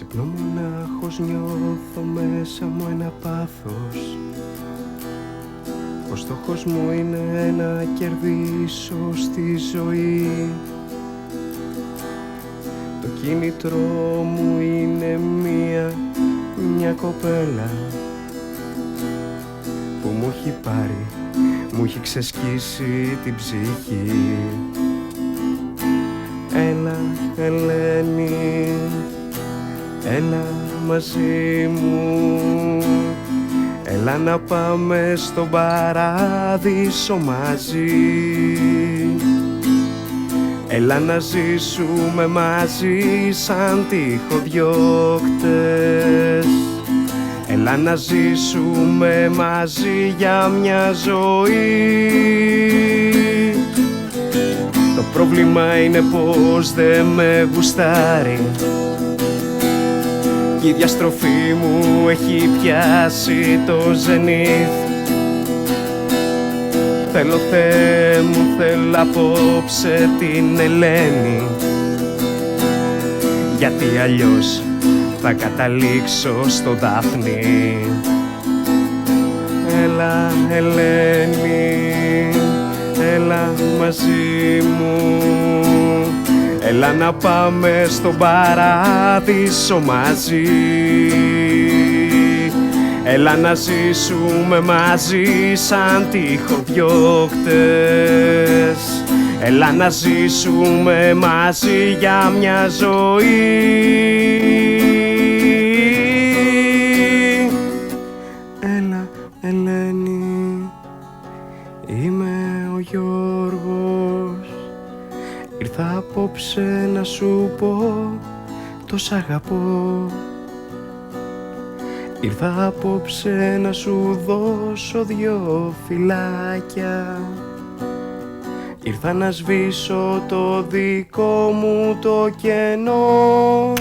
Ξυπνώ μονάχος, νιώθω μέσα μου ένα πάθος. Ο στόχος μου είναι να κερδίσω στη ζωή. Το κίνητρό μου είναι μια κοπέλα που μου έχει πάρει, μου έχει ξεσκίσει την ψυχή. Έλα, Ελένη, έλα μαζί μου. Έλα να πάμε στον παράδεισο μαζί. Έλα να ζήσουμε μαζί σαν τυχοδιώκτες. Έλα να ζήσουμε μαζί για μια ζωή. Το πρόβλημα είναι πως δεν με γουστάρει και η διαστροφή μου έχει πιάσει το ζενίθ. Θέλω, Θεέ μου, θέλω απόψε την Ελένη, γιατί αλλιώς θα καταλήξω στο Δάφνη. Έλα, Ελένη, έλα μαζί μου. Έλα να πάμε στον παράδεισο μαζί. Έλα να ζήσουμε μαζί σαν τυχοδιώκτες. Έλα να ζήσουμε μαζί για μια ζωή. Έλα, Ελένη, είμαι ο Γιώργος. Ήρθα απόψε να σου πω το σ' αγαπώ. Ήρθα απόψε να σου δώσω δυο φυλάκια. Ήρθα να σβήσω το δικό μου το κενό.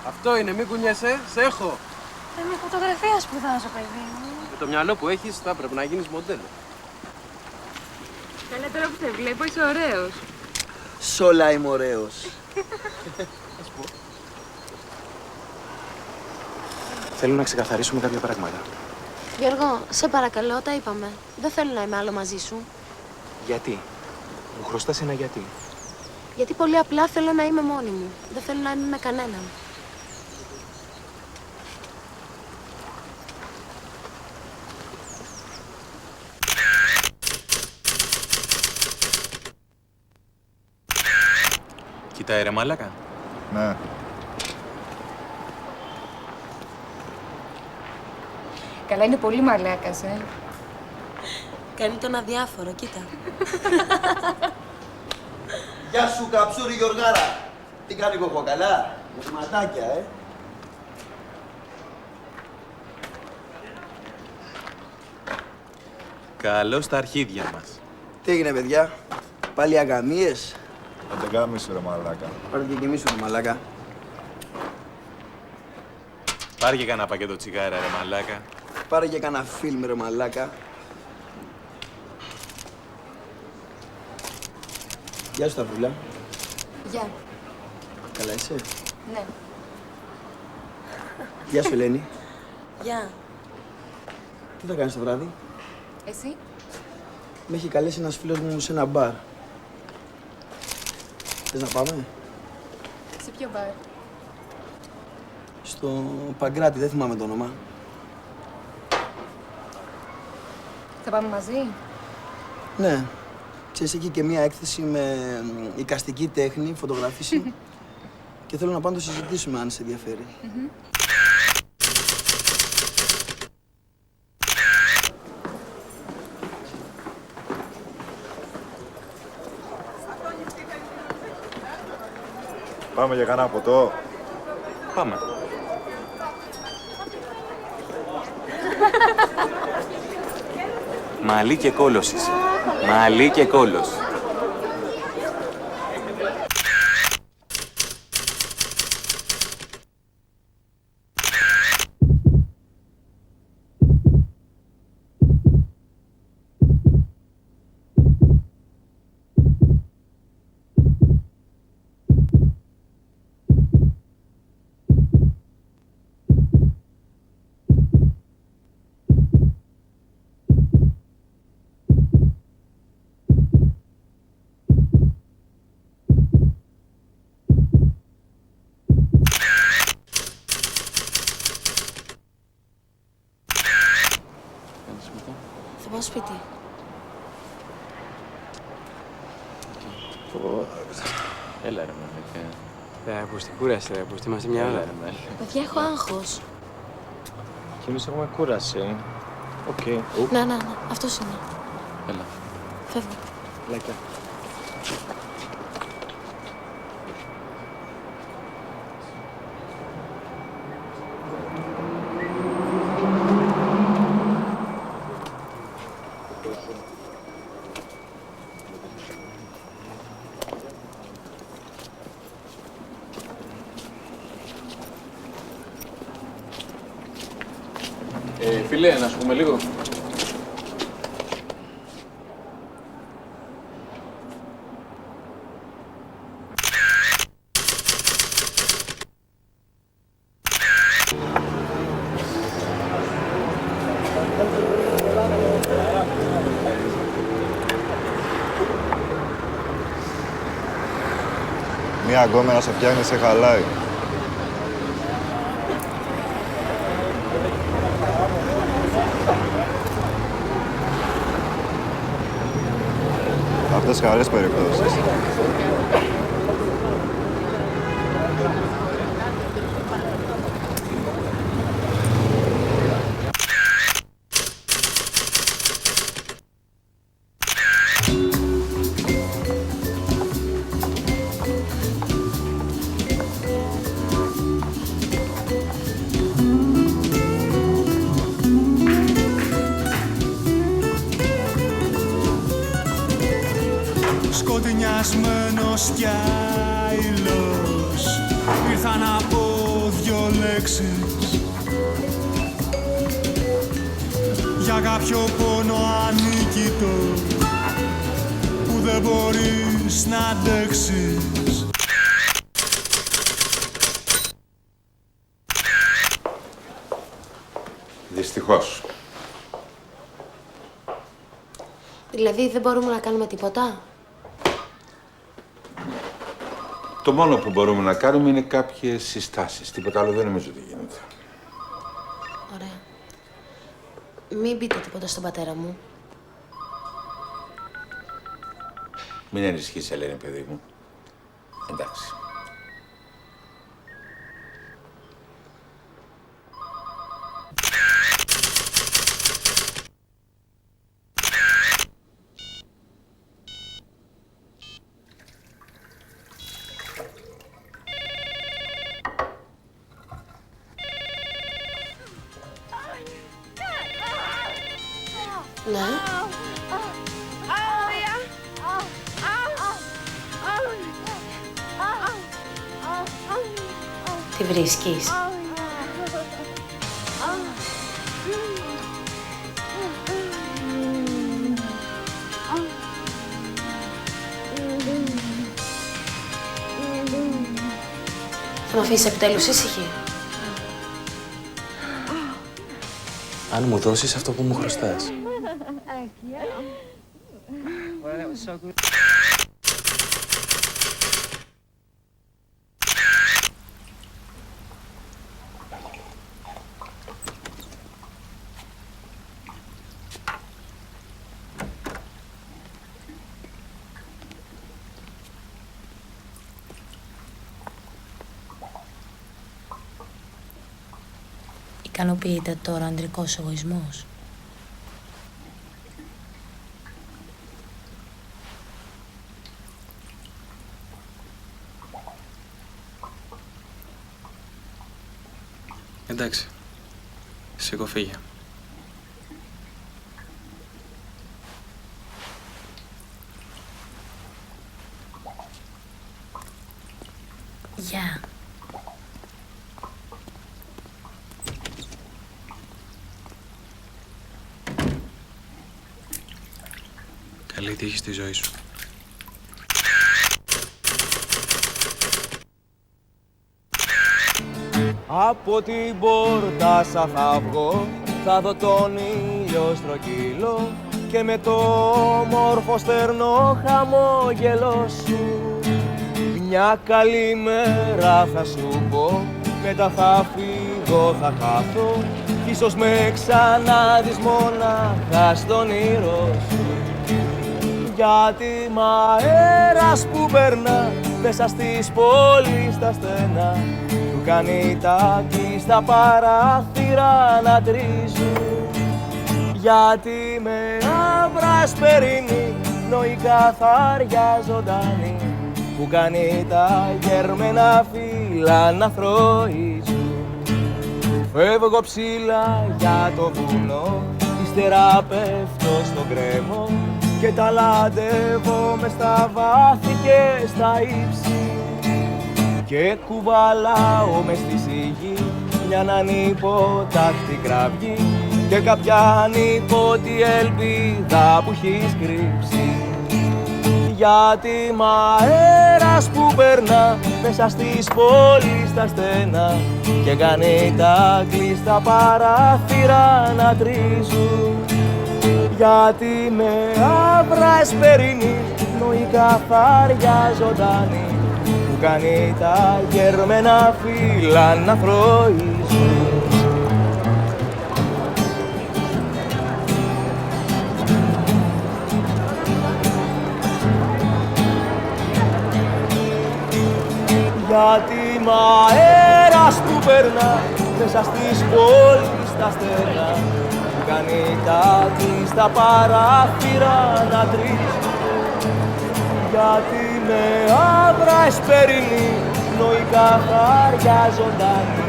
Αυτό είναι, μην κουνιέσαι, σε έχω. Με φωτογραφία σπουδάζω, παιδί μου. Με το μυαλό που έχεις θα πρέπει να γίνεις μοντέλο. Καλά, τώρα που σε βλέπω είσαι ωραίος. Σ' όλα είμαι ωραίος. Ας πω. Θέλω να ξεκαθαρίσουμε κάποια πράγματα. Γιώργο, σε παρακαλώ, τα είπαμε. Δεν θέλω να είμαι άλλο μαζί σου. Γιατί? Μου χρωστάς ένα γιατί. Γιατί πολύ απλά θέλω να είμαι μόνη μου. Δεν θέλω να είμαι με κανέναν. Κοίτα, ρε μαλάκα. Ναι. Καλά, είναι πολύ μαλάκας, Κάνει τον αδιάφορο, κοίτα. Γεια σου, καψούρι Γιωργάρα. Τι κάνει η κοκό, καλά? Ματάκια, Καλώς στα αρχίδια μας. Τι έγινε, παιδιά? Πάλι αγαμίες? Θα την κάμεις, ρε μαλάκα. Πάρε και κοιμήσου, ρε μαλάκα. Πάρε και κανένα πακέτο τσιγάρα, ρε μαλάκα. Πάρε και κανένα φιλμ, ρε μαλάκα. Γεια σου, Σταυρούλα. Γεια. Καλά είσαι? Ναι. Γεια σου, Ελένη. Γεια. Τι θα κάνεις το βράδυ? Εσύ? Με έχει καλέσει ένας φίλος μου σε ένα μπαρ. Θες να πάμε? Σε ποιο μπαρ? Στο Παγκράτη, δεν θυμάμαι το όνομα. Θα πάμε μαζί? Ναι. Ξέρεις, έχει και μία έκθεση με εικαστική τέχνη, φωτογράφηση. Και θέλω να πάμε να το συζητήσουμε, αν σε ενδιαφέρει. Πάμε για κανένα ποτό. Πάμε. Μαλλί και κόλος είσαι. Μαλλί και κόλος. πάω σπίτι. Έλα ρε μαλάκα. Πως την κούρασε, ρε, πως είμαστε μια ώρα. Παιδιά, έχω άγχος. Κι εμείς έχουμε κούραση. Οκ. Ναι, αυτός είναι. Έλα. Φεύγω. Λέκα. Φίλε, να σου πούμε λίγο. Μία γκόμενα σε φτιάχνει, σε χαλάει. Αυτές χαρές περιπτώσεις. Σκοτεινιασμένος κι άειλος ήρθα να πω δυο λέξεις για κάποιο πόνο ανίκητο που δεν μπορείς να αντέξεις. Δυστυχώς. Δηλαδή δεν μπορούμε να κάνουμε τίποτα. Το μόνο που μπορούμε να κάνουμε είναι κάποιες συστάσεις. Τίποτα άλλο δεν νομίζω ότι γίνεται. Ωραία. Μην πείτε τίποτα στον πατέρα μου. Μην ανησυχείς, Ελένη, παιδί μου. Εντάξει. Ναι. Τι βρίσκεις? Θα με αφήσεις επιτέλους ήσυχη? Αν μου δώσεις αυτό που μου χρωστάς. Ικανοποιείται τώρα ο ανδρικός εγωισμός. Εντάξει. Σήκω, φύγε. Γεια. Καλή τύχη στη ζωή σου. Από την πόρτα σα θα βγω, θα δω τον ήλιο στρογγύλο και με το όμορφο στερνό χαμόγελο σου μια καλή μέρα θα σου πω, μετά θα φύγω, θα χαθώ κι ίσως με ξαναδείς μονάχα στον όνειρο σου. Γιατί μ' αέρας που περνά μέσα στις πόλεις τα στενά του κάνει τα κλειστά παράθυρα να τρίζουν. Γιατί με άβρα εσπερινή νοή καθάρια ζωντανή που κάνει τα γερμένα φύλλα να θροίζουν. Φεύγω ψηλά για το βουνό, ύστερα πέφτω στον κρεμό και ταλαντεύω μες στα βάθη και στα ύψη και κουβαλάω μες στη σιγή μια ανυπότακτη κραυγή και κάποια ανίποτη ελπίδα που έχεις κρύψει. Γιατί μ' αέρας που περνά μέσα στις πόλεις τα στενά και κάνει τα κλειστά παράθυρα να τρίζουν. Γιατί με άβρα εσπερινή νοή καθάρια ζωντανή που κάνει τα γερμένα φύλλα να θροίζουν. Γιατί μ' αέρας που περνά μέσα στις πόλεις τα στενά που κάνει τα κλειστά παράθυρα να τρίζουν. Γιατί με άβρα εσπερινή νοή καθάρια ζωντανή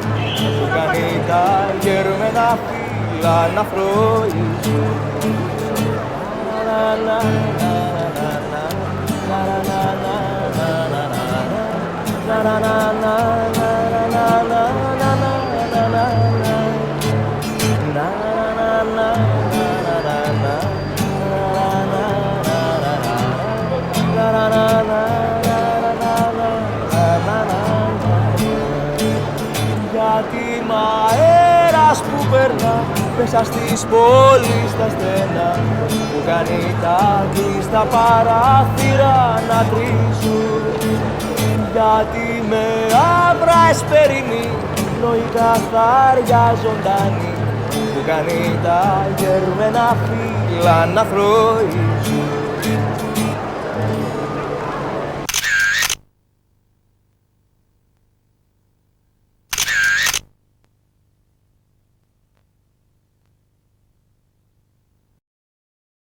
που κάνει τα γερμένα φύλλα να θροίζουν. Γιατί μ' αέρας που περνά μέσα στις πόλεις τα στενά που κάνει τα κλειστά παράθυρα να τρίζουν. Γιατί με άβρα εσπερινή νοή καθάρια ζωντανή που κάνει τα γερμένα φύλλα να θροίζουν.